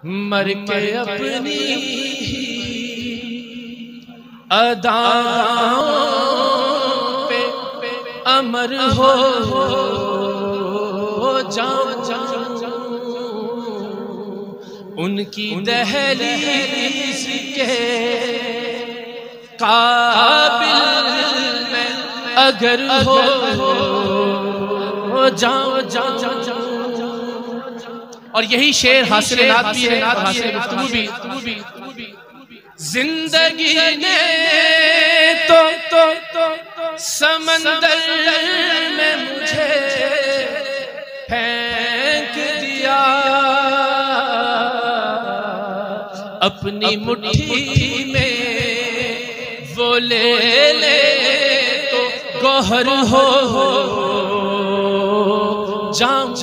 مر کے اپنی اداؤں پہ امر ہو جاؤں ان کی دہلیز کے قابل میں اگر ہو جاؤں اور یہی شعر حاصل نعت بھی ہے اور حاصل گفتگو بھی. زندگی نے تو سمندر میں مجھے پھینک دیا، اپنی مٹھی میں وہ لے تو گوہر ہو جام